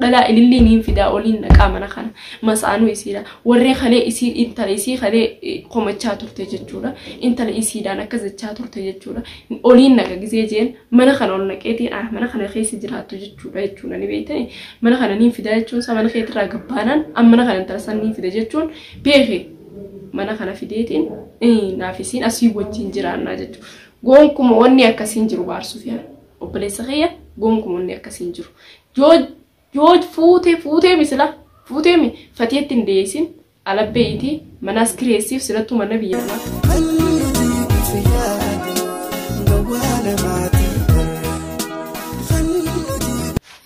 دلا اللي نين في دا أولين نكامنا خنا مسأنو يصير ورّي خلي يصير أنت يصير خلي قوم تشاتور تجتورا أنت يصير أنا كذا تشاتور تجتورا أولين نك جزيجين من خنا أولنك إيدي من خنا خيس جرات تجتورا يجتورا نبيتني من خنا نين في دا يجتون سامن خيت راقبانا أم من خنا ترسل نين في دا يجتون بيخي من خنا في ديتين نافسين أسيب وجين جرانا جتو قومكم وني أكاسين جرو بارسو فيها وبليس خيا قومكم وني أكاسين جرو جوج فوتي مثلا فوتي مي فتيت تنديسين على بيتي مناس كريسيف سلطو من نبي الله.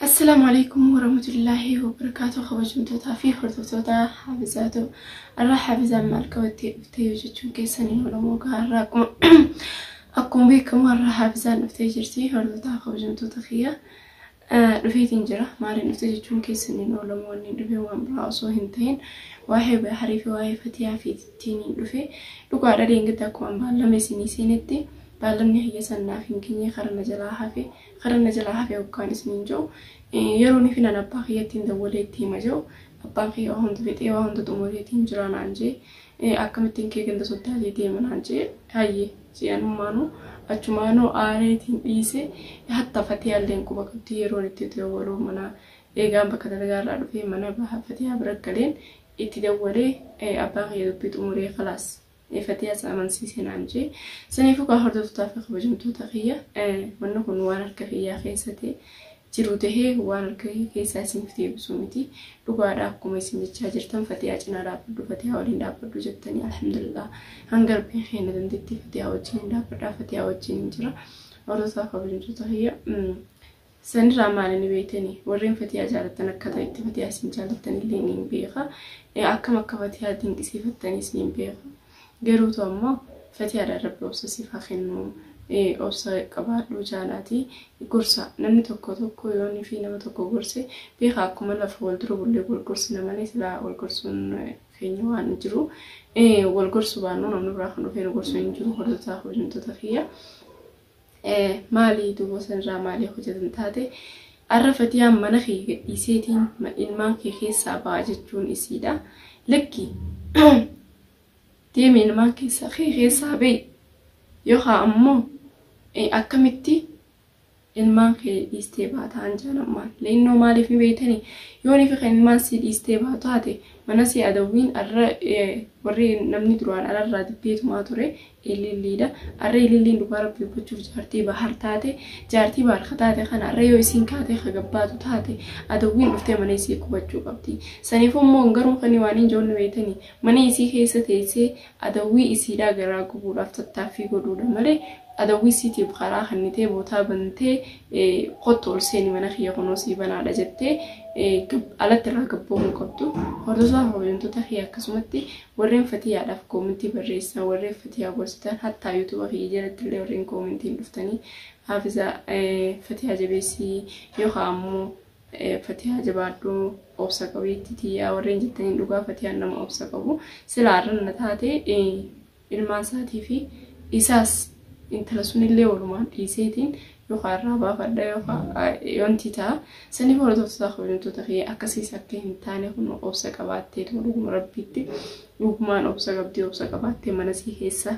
السلام عليكم ورحمة الله وبركاته. خوجم توتافي خرطوتا حافظاتو الرا حافظا مالك وتيوجتون كيسانين ولا موقع راكم أقوم بكم الرا حافظا نفتيجرتي خرطوتا خوجم توتاخيا رفيتين جرا مالي نفتيجتون كيسانين ولا موانين رفي وامبراوسو هنتين واحد بحريفي واحد فتيا في تينين رفي لقوا على رينجتاكو أمبالا مسيني سينتي بالمني هي سنافين كني خرنا جلاها في وكان سنين جو يروني فينا نباقيتين دولتي ماجو أباقي وهم تفتي وهم تطمريتين جران عنجي أكملتين كي كنت سوتالي ديما عنجي هاي جيان مانو أجمانو آريتين إيسي حتى فتيا لينكو بكتي يروني تدورو منا إيغام بكتلغار رفي منا بها فتيا بركالين إتدوري أباقي يدبت أموري خلاص فتيا سامن سيسين عنجي سنيفو كهردو تطافق بجمتو تخيا منو كنوان الكفية خيستي جروته وان الكيسة سنفتي بسومتي لقوا راكم يسمى تشاجرتم فتيا جنا رابدو فتيا ولين رابدو جتني الحمد لله هنقر بخين دندتي فتيا وجين رابدا فتيا وجين جرا ورد تطافق بجمتو تخيا سن رامالني بيتني ورين فتيا جالتنا كذا فتيا سن جالتني لينين بيخا أكما كفتيا دينكسي فتني سنين بيخا جروتو أما فتيا رب أوسسي فخنو أوسا كبارلو جالاتي قرصة نمني توكو يوني في نما توكو قرصي بيخا كم الله فولدرو بولي والقرص نمالي سلا والقرصون خينو عنجرو والقرص بانو نمني براخنو فين قرصو ينجرو خردو تاخو جنتو تخيا مالي دوبو سنرا مالي خجدن تاتي عرفتيا منخي إيسيتين ما إلمان كي خيسا باجتون إسيدا لكي ديمي إلمان كيسا خيسا بي يوخا أمو أكمتي إلمان كي إستيباتا عنجانمان لأنه مالي في بيتني يوني في خين إلمان سيد إستيباتاتي مناسي أدوين وري نمني دروان على الراد بيت ماتوري اللي دا الري اللي دوباره بيبوتشوف جارتي بحر تاتي جارتي بحر خطاتي خنا الري ويسين كاتي خجباتو تاتي أدوين بفتي مناسي كوبتشو قبتي سنيفو مونغرو خني وانين جون بيتني مناسي خيسة تيسي أدوي إسيدا غرا قبول أفتتافي قدودا ملي أدوي سيتي بخارا خنيتي بوتا بنتي قطول سيني مناخي يغنوسي بنا لجتي على ترى قبوهم قبضو هردوسا هوجنتو تخيا كسمتي ورين فتيا داف كومنتي بريسا ورين فتيا بوستان حتى يوتيوب هي جرت اللي ورين كومنتي دفتني حافظة فتيا جبيسي يوخامو فتيا جبادو أوبسا قويتي تيا ورين جتني لغا فتيا نما أوبسا قبو سلارن نتاتي إلمان ساتي في إساس انتلسون اللي ورمان إيسيتين يوخا رابا فدا يوخا يونتيتا سني بورتو تاخو يونتو تخي اكاسي سكين تاني كنو اوبسا قباتي تولو مربيتي لوكمان اوبسا قبدي اوبسا قباتي منسي هيسا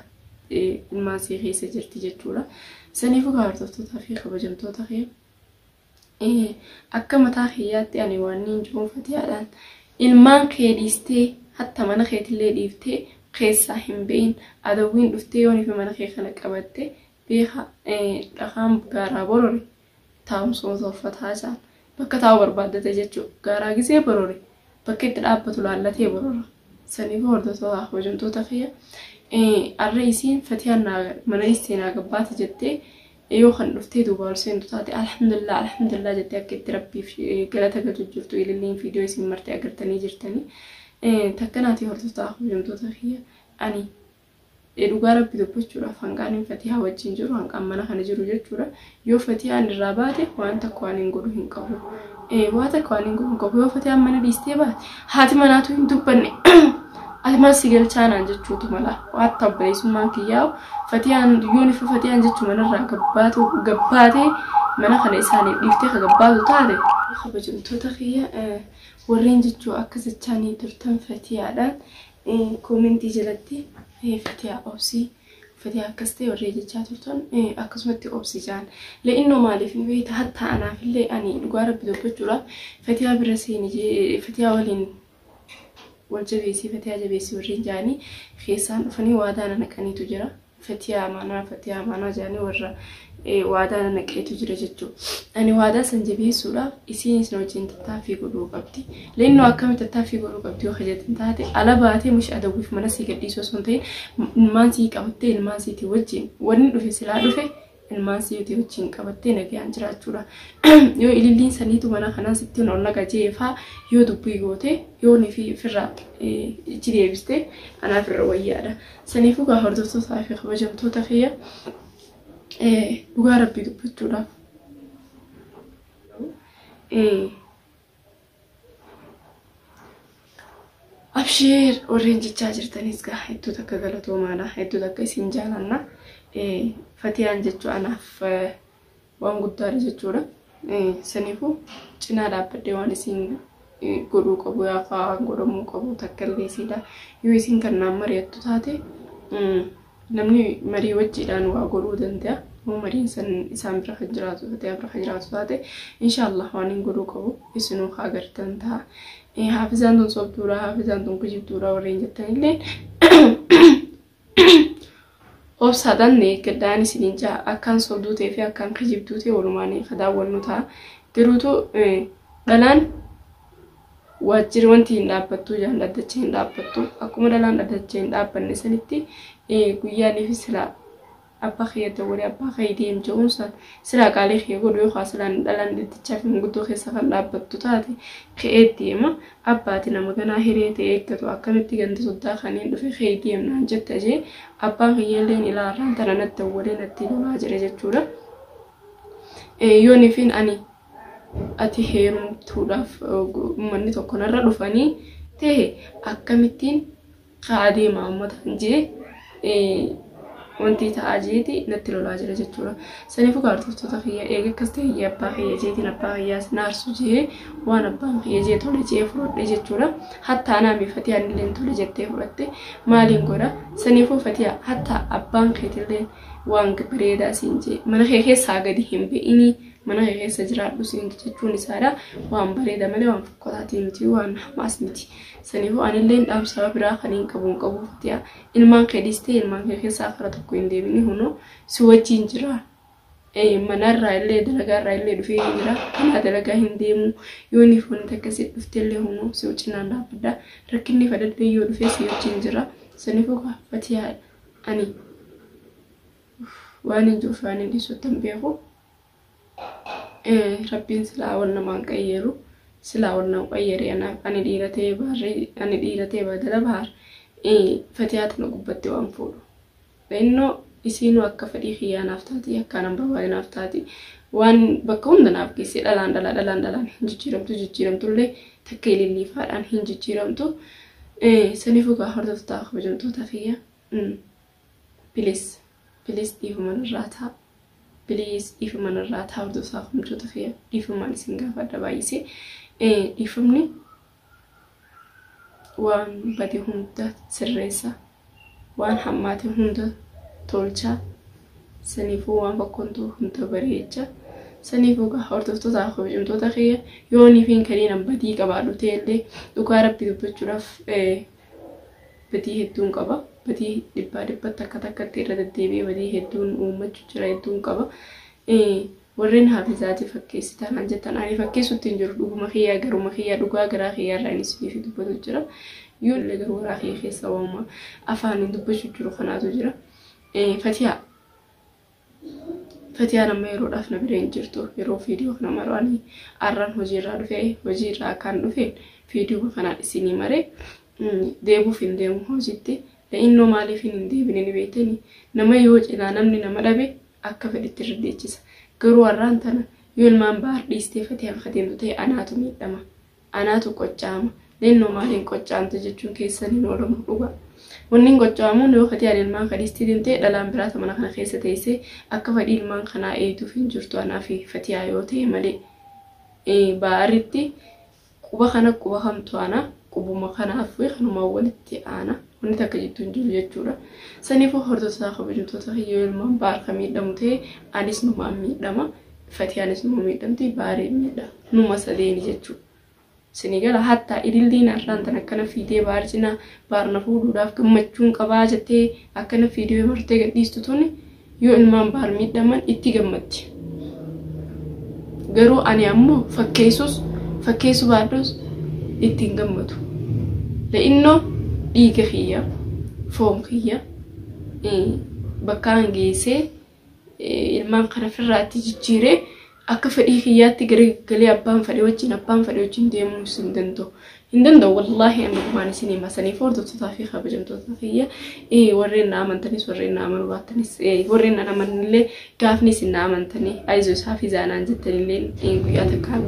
الماسي هيسا جرتي جتولا سني فوكارتو تاخي خبجمتو تخي اكا متاخيات يعني وانين جون فتيادان المان كيديستي حتى من خيت اللي ديفتي خيسا همبين ادوين دفتي يوني في منخي خلق قباتي بيها دخان غارا بروري تاوم سوزو فتاجان بكا تاو بربادة تججو غارا جزي بروري بكا تلابتو لالتي برورا سني بوردو توضاح وجمتو تخيا الرئيسين فتيانا منايستينا قبات جدي يوخن نفتي دوبارسين دوتاتي الحمد لله جدي اكيد تربي في قلتا قدو جرتو إلي اللين فيديو يسين مرتي اقرتني جرتني تكناتي هردو توضاح وجمتو تخيا أني dhugaa rabbi dubbachuudha fanqaan fatiha wajjin jiru hanqan mana kana jiru jechuudha yoo fatihaan irraa baate waan takka waan hin godhu hin qabu waan takka waan hin godhu hin qabu yoo fatihaan mana dhiistee baate haati manaatu hin dubbanne ati mal sigal chaanaan jechuutu mala waan tabbaisummaan kiyyaa'u fatihaan yoon fatihaan jechuu manarraa gabbaate mana kana isaanii dhiiftee ka gabbaatu taate kabajamtoota kiyya warreen jechuu akka jechaanii turtan Fatiyaadhaan koomentii jalatti Fatiyaa obsii Fatiyaa akkas ta'e warreen jechaa turtan akkasumatti obsii jaan le'innoo maaliif ni beekta hatta anaaf illee ani dhugaa rabbi dubbachuudhaaf Fatiyaa bira seenii Fatiyaa waliin wal jabeessii Fatiyaa jabeessii warreen jaanii keessaan dhufanii waadaan naqaniitu jira Fatiyaa amaanaa jaanii warra waadaan naqeetu jira jechuudha. Ani waadaa san jabeessuudhaaf isiin isin wajjin tattaaffii godhuu qabdi. Leennoo akkamitti tattaaffii godhuu qabdi yoo hojjetan taate ala baatee mushi adawwiif mana sii gadhiisuu osoo hin ta'in ilmaan sii qabattee ilmaan siitii wajjin wanni dhufe silaa dhufe ilmaan siitii wajjin qabattee nagayaan jiraachuudha. Yoo ililliin saniitu mana kanaa sittiin ol naqa jeefaa yoo dubbii gootee yoo ni fi firraa ichi deebistee anaaf irra wayyaadha. Saniifuu gaa hordoftootaa fi kabajamtoota kiyya dhugaa rabbii dubbachuudhaaf absheer warreen jechaa jirtanis gaa hedduu takka galatoomaadha hedduu takka isin jaalanna Fatiyaan jechuu anaaf waan guddaadha jechuudha saniifuu cinaa dhaabbadhee waan isin godhuu qabu yaafaa waan godhamuu qabu takka illee siidha yoo isin kannaan mari'attu taate namni marii wajjiidhaan waa godhuu danda'a. Mariin san isaan bira kan jiraatu Fatiyaa bira kan jiraatu taate inshallah waan hin godhuu qabu isinuu haa agartan ta'a. Haafizaan tun sobduudha haafizaan tun kijibduudha warreen jettan illee obsaadhaan gaddaan isiniin jaa akkaan sobduu ta'ee fi akkaan kijibduu ta'e walumaan daawwannu ta'a. Garuutu dhalaan waajjirri wanti hin dhaabbattu jaan dhaddachee hin dhaabbattu akkuma dhalaan dhaddachee hin dhaabbanne sanitti guyyaaniif silaa abbaa keeyyata walii abbaa keeyyadeen jechuunsa silaa qaalee kee godhu yoo haasilaan dhalaan dhaddachaa fi guddoo keessa kan dhaabbattu taate ka'ee deema abbaati nama ganaa hiree ta'e eeggatu akkamitti ganda soddaa kanneen dhufe ka'ee deemnaan jetta jee abbaan keeyyalleen ilaarraan tana natti awwalee natti lolaa jira jechuudha. Yooniifin ani ati heerumtuudhaaf uummanni tokko narra dhufanii ta'e akkamittiin kaadeema uummataan jee wanti ta'aa jeeti natti lolaa jira jechuudha. Saniifuu gaartoftoota kiyya eega akkas ta'e abbaa kiyya jeetiin abbaa kiyyaas naarsu jee waan abbaan kiyya jee tole jee fudhadhe jechuudha. Hatta anaami Fatiyaan illee tole jettee fudhatte maaliin godha saniifuu Fatiyaa hatta abbaan keetillee waan bareedaa siin jee mana kee keessaa gadi hin be'inii mana kee keessa jiraadhu siin jechuun isaadha waan bareeda malee waan fokkotaatii miti waan hamaas miti. Saniifuu anilleen dhaamsa biraa kan hin qabu Fatiyaa ilmaan kee dhistee ilmaan kee keessaa fara tokko hin deebine hunoo si wajjin jira. Manarraa illee dalagaarraa illee dhufee jira kanaa dalagaa hin deemu yoo ni foonii akkasii dhuftee illee hunoo si wajjinaan dhaabbadha rakkinni fadadhee yoo dhufee si wajjin jira. Saniifuu Fatiyaa ani waan hin jiruuf waan hin dhiisottan beeku rabbiin silaa wal namaan qayyeeru silaa wal nama qayyere ani dhiiratee badala bahar Fatiyaa tana gubbatte waan fuudhu innoo isiinuu akka fedhii kiyyaanaaf taati akka nan barbaadinaaf taati waan bakka hundanaaf geesse dhalaan hin jijjiiramtullee takka ililliifaadhaan hin jijjiiramtu. Saniifuu gaa hordoftaa kabajamtoota kiyya Bilis dhiifama irraa ta'a. Bilis dhiifama irraa ta'a hordoftaa kabajamtoota kiyya dhiifamaan isin gaafadha baay'isee dhiifamni waan badii hunda sirreessa waan hammaate hunda tolcha saniifuu waan fakkoontuu hunda bareecha saniifuu gaa hordoftoota kabajamtoota kiyya yoonii fi kaniin badii qabaadhu ta'ellee dhugaa rabbii dubbachuudhaaf badii hedduun qaba. Badii dhibbatti akka takkatti irra deddeebi'ee badii hedduun uummachuu jira hedduun qaba. Warreen haafizaati fakkeessitaan an jettan ani fakkeessutti hin jiru dhuguma kiyyaa garuma kiyyaa dhugaa garaa kiyyaa irraa inni siif dubbatu jira. Yoo illee garuu garaa kiyya keessa waamma afaaniin dubbachuu jiru kanaatu jira. Fatiyaa nama yeroodhaaf na bira hin jirtu yeroo viidiyoo kana maraanii arraan hojiirraa dhufee hojiirraa kan dhufeen viidiyoo kanaan isinii maree deebuuf hin deemu hojiitti. Innoo maaliif hin deebine ni beektani nama yoo cinaa namni nama dhabe akka fedhitti irra deechisa. Garuu arraan tana yoo ilmaan bahar dhiistee Fatiyaan kadeemtu ta'e anaatu miidhama anaatu qoccaama. Innoo maaliin qoccaamte jechuun keessaniin oolamu dhuga. Wanni qoccaamuu yoo Fatiyaan ilmaan kadhiistii deemtee dhalaan biraata mana kana keessa teessee akka fedhii ilmaan kanaa eeguuf hin jirtu anaa fi Fatiyaa yoo ta'e malee baaritti quba kana quba hamtu ana qubuma kanaaf kanuma walitti ana wanti takka jettuun jiru jechuudha. Saniifuu hordoftoota kabajamtoota yoo ilmaan baarka miidhamu ta'e anis numa miidhama Fatiyaanis numa miidhamti baaree miidha numa sadeeni jechuudha. Sinigala hatta idilliin arraan tan akkana fiidee baarcina baarna fuudhuudhaaf gammachuun qabaa jettee akkana fiidee martee gadhiistu tuni yoo ilmaan baar miidhaman itti gammatti. Garuu ani ammoo fakkeessu baadhus ittiin gammadu. Le'innoo dhiiga kiyya foon kiyya bakkaan geessee ilmaan kana firraatti jijjiiree akka fedhii kiyyaatti galee abbaan fedhee wajjin deemuu hin danda'u wallahi ani dhumaan isinii masanii hordoftoota fi kabajamtoota kiyya warreen na amantanis warreen na amanu baatanis warreen na amanillee gaafnis na amantanii aizoo isaa fi zaanaan jettanillee guyyaa takka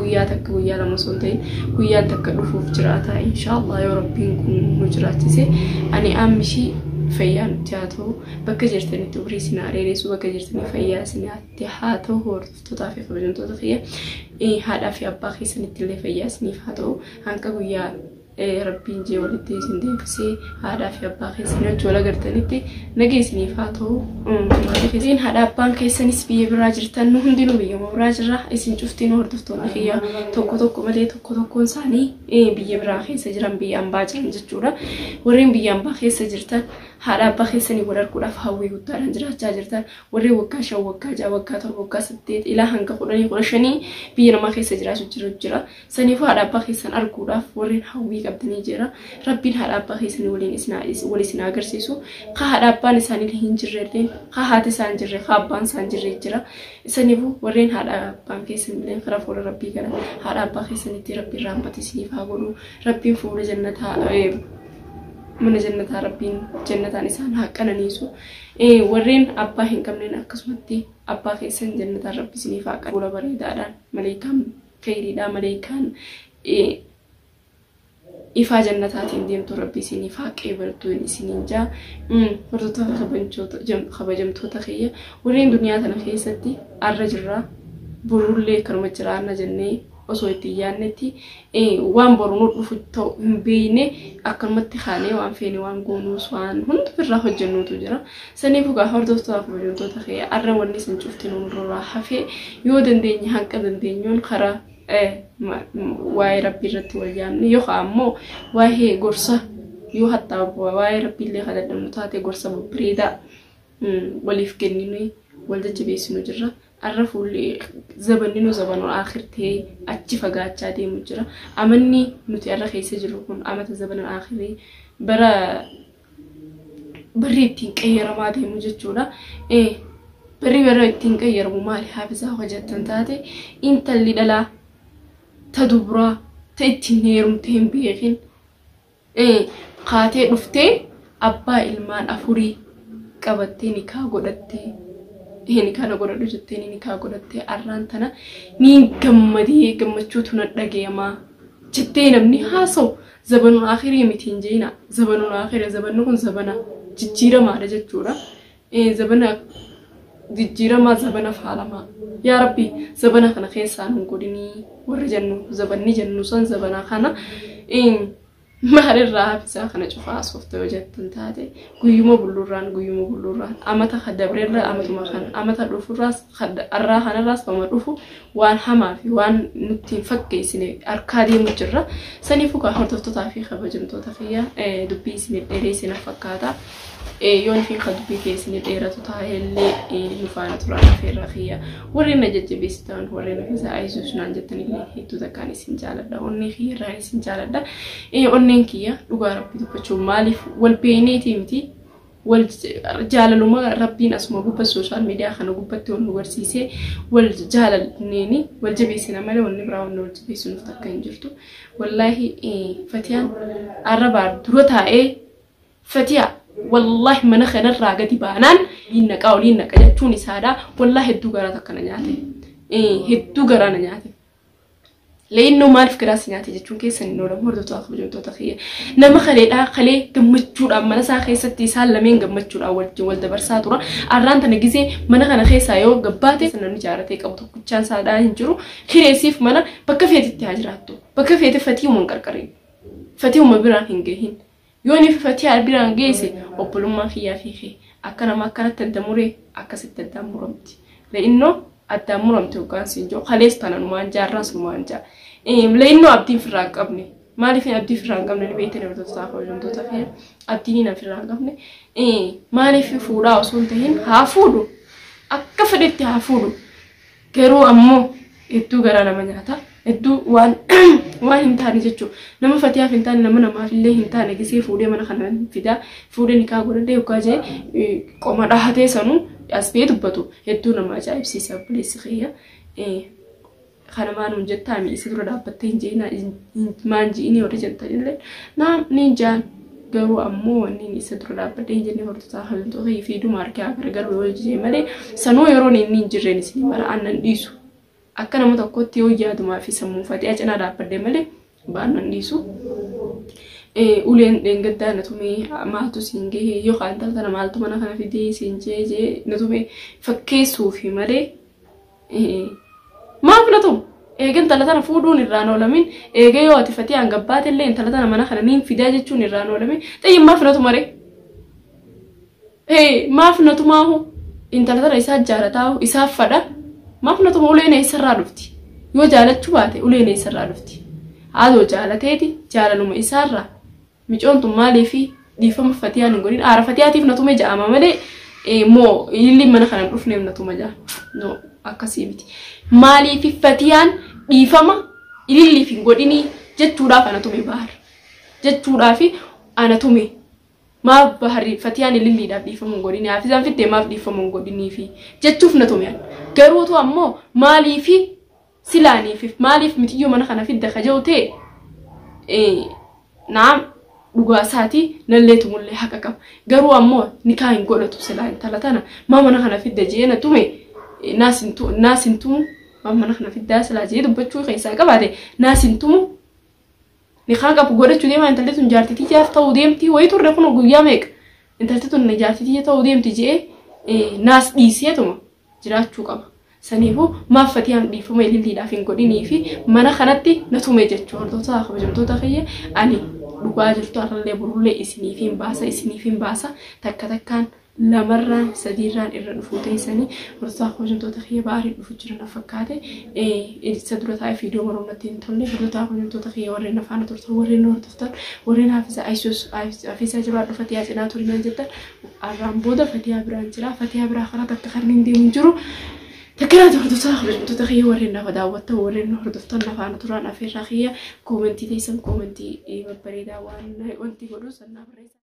guyyaa lama osoo hin ta'in guyyaan takka dhufuuf jiraata inshaallah yoo rabbiin kun nu jiraachise ani ammishii fayyaan ta'u bakka jirtanitti umrii sinaa dheeressu bakka jirtanii fayyaa sinaatti haa ta'u hordoftoota fi kabajamtoota kiyya haadhaa fi abbaa keessanitti illee fayyaa siniif haa ta'u hanqa guyyaa rabbiin jee walitti isin deebisee haadhaa fi abbaa keessanii wajjin wal agartanitti nageessiniif haa ta'u isin haadha abbaan keessanis biyya biraa jirtan nu hundinuu biyyuma biraa jirra isin cuftiin hordoftoonni kiyya tokko malee tokkoon isaanii biyya biraa keessa jiran biyya ambaa jiran jechuudha. Warreen biyya ambaa keessa jirtan haadha abbaa keessanii wal arguudhaaf hawwii guddaadhaan jiraachaa jirtan warreen waggaa 5 waggaa 6 waggaa 7 waggaa 8 ilaa hanga 10 biyya namaa keessa jiraachuu jira. Saniifuu haadha abbaa keessan arguudhaaf warreen hawwii qabdanii jira. Rabbiin haadha abbaa keessanii waliin isin agarsiisu. Ka haadha abbaan isaanii hin jirrelleen ka haati isaan jirre ka abbaan isaan jirre jira. Saniifuu warreen haadha abbaan keessanii karaa fuula rabbii gara haadha abbaa keessanitti rabbiin raambatee isiniif haa godhu. Rabbiin fuula jannataa mana jannataa rabbiin jannataan isaan haa qananiisu. Warreen abbaa hin qabneen akkasumatti abbaa keessan jannataan rabbi isiniif haa qananiisu. Fuula bareedaadhaan maleekaan khayriidhaa maleekaan ifaa jannataatiin deemtu rabbi isiniif haa qeebaltu isiniin jaa. Hordoftoota kabajamtoota kiyya warreen duniyaa tana keessatti arra jirraa borullee kanuma jiraanna jennee osoo itti yaannetti waan boruun dhufu ta'u hin beekne akkanumatti haanee waan feene waan goonuus waan hunda irraa hojjennuutu jira. Saniifuu gaa hordoftoota kabajamtoota kiyya arra wanni isin cuftiin nurraa hafee yoo dandeenye hanqa dandeenyuun karaa waa'ee rabbii irratti wal yaamne yookaan ammoo waa'ee gorsa yoo hattaa waa'ee rabbii illee kadhadhamu taate gorsa babbareedaa waliif kenninu wal jajjabeessinu jirra. Arra fuulli zabanni nu zabanuu aakhirtee achi fagaachaa deemu jira. Amanni nuti arra keessa jiru kun amata zabanaa aakhirii barri ittiin qayyaramaa deemu jechuudha. Barri ittiin qayyaramu maali haafizaa hojjetan taate intalli dhalaa ta dubraa ta ittiin heerumte hin beekin kaatee dhuftee abbaa ilmaan afurii qabattee nikaa godhattee kana godhadhu jettee nikaa godhattee arraan tana ni gammadee gammachuutu na dhagayamaa jettee namni haasa'u zabanuu akhirii mitiin jeena zabanuu akhirii zabanuu kun zabana jijjiiramaadha jechuudha. Zabana jijjiiramaa zabana faalamaa yaa rabbi zabana kana keessaa nu godhinii warra jennu zabanni jennu san zabana kana maalirraa hafisaa kana cufaa soofta yoo jettan taate guyyuma bullurraan amata kadabreerra amatuma kana amata dhufurraas arraa kanarraas fama dhufu waan hamaa fi waan nutti fakkeessine arkaa deemu jirra. Saniifuu gaa hordoftootaa fi kabajamtoota kiyya dubbii isin dheereessina fakkaata. Yoon fi dubbii keessan dheeratu taa'ellee nu faana turaan afeerraa kiyya warreen na jajjabeessitan warreen keessa aisuus naan jettanillee hedduu takkaan isin jaaladha. Onnee kiyya irraa isin jaaladha. Onneen kiyya dhugaa rabbii dubbachuu maaliif wal beeyneetii miti wal jaalaluma rabbiin asuma gubbaa sooshaal miidiyaa kana gubbatti wal nu barsiisee wal jaalalneeni wal jabeessina malee wanni biraa wanni wal jabeessinuuf takka hin jirtu. Wallaahi Fatiyaan arrabaa dura taa'ee Fatiyaa والله من خير الراجدي بانان ينك أو ينك جتوني سادا والله هدو جرا تكنا نياته هدو جرا نياته لأنه ما في كراس ناتي جتون كيسن إنه لما هردو تأخذ جمتو تخية نما خلي جمتشور أما نسا خيسة تيسال لمين جمتشور أول جوال دبرساتورا أران تنجزي منا خنا خيسة يو جباتي سنة نجارتك أو تكتشان سادا هنجرو خيرسيف منا بكفية التهاجراتو بكفية فتيو من كركرين فتيو ما بيران هنجهين يوني في فتيا بيران جيسي وبلوما فيها فيه أكنا ما كانت تدمري أكست تدمرمتي لأنه التدمرمتي وكان سنجو خليس تنا نمانجا راس نمانجا لأنه أبدي في الرانك أبني ما لي في أبدي في الرانك أبني البيت اللي بدو تسافر جنتو تفيه أبدينا في الرانك أبني ما لي في فورا وصولتهين هافودو أكفدت هافودو كرو أمو إتو غرانا منياتا إدو وان هنتاني جتشو نما فتيا فنتاني نما في اللي هنتاني كسي فودي من خنا فدا فودي نكا غورده وكاجي قوما دحته سنو أسبيت بتو إدو نما جايب سيسا بليس خيا خنا ما نجتا مي سدرو دابتين جينا مانجي إني ورجنتا جلل نعم نيجان غرو أمو نيني سدرو دابتين جيني ورجتا خلنتو خي في دو ماركا غرغلو وجي مالي سنو يروني نينجرني سني مرا أنن ديسو أكنا متوقعتي ويا دوما في سمو فتي أجنا دابر دملي بأن نيسو أولين لينجدا نتومي ما تسينجه يخان تلتنا مالتو منا خنا في دي سينجي نتومي فكيسو في مالي ما بنتوم إيجن تلتنا فودون الرانو لمن إيجي يواتي فتي عن جبات اللي إن تلتنا منا خنا مين في داجة شون الرانو لمن تيجي ما في نتوم مالي ما في نتوم ما هو إن تلتنا إسحاق جارتاو إسحاق فدا ما فينا تقول لنا يسرع رفتي يو جالت شواتي ولينا يسرع رفتي هذا جالتيتي جالنا ما يسرع مجون تمالي في دي فم فتيان نقولين عرفتياتي فينا تمي جامع ملي مو يلي من خلنا نروح نمنا تمي جا نو أكاسيبتي مالي في فتيان دي فم يلي في نقوليني جت تورا فانا تمي بحر جت تورا في أنا تمي ما بحري فتيان اللي دا دي فم نقوليني عفيزان في الدماغ دي فم نقوليني في جت شوفنا تميان قروتو أمو مالي في سلاني في مالي في متيجو من خنا في الدخجوتي نعم لغاساتي نليتو مولي حقاقا قرو أمو نكاين قولتو سلاني تلاتانا ما من خنا في الدجينا تومي ناس انتو ما من خنا في الداسلا جيدو بچو خيسا قبادي ناس انتو نخاقا بقولتو ديما انتلتو نجارتي تي جافتو ديمتي ويتو رقونو قياميك انتلتو نجارتي تي جافتو ديمتي جي ناس ديسيتو jiraachuu qaba saniifuu maaf fatiyaan dhiifama ililliidhaaf hin godhinii fi mana kanatti natume jechuu hordoftoota kabajamtoota kiyya ani dhugaa jirtu arrallee burullee isiniif hin baasa takka takkaan lamarraan sadiirraan irra dhufuu teessanii hordoftoota kabajamtoota kiyya baarii dhufu jiran fakkaate isa dura taa'ee fiidiyoo maroonatti hin tolle hordoftoota kabajamtoota kiyya warreen afaana turtan warreen hordoftan warreen hafiisa jabaa dhufate yaa cinaa turinaan jettan arraan booda fatiyaa biraan jira fatiyaa biraa kana takka kanneen deemu jiru تكرات هردوتا خرجت تخيل ورينا فداوت ورينا هردوتا نفعنا ترانا في الرخية كومنتي تيسم كومنتي ببريدا وان وانتي قدوس النابريس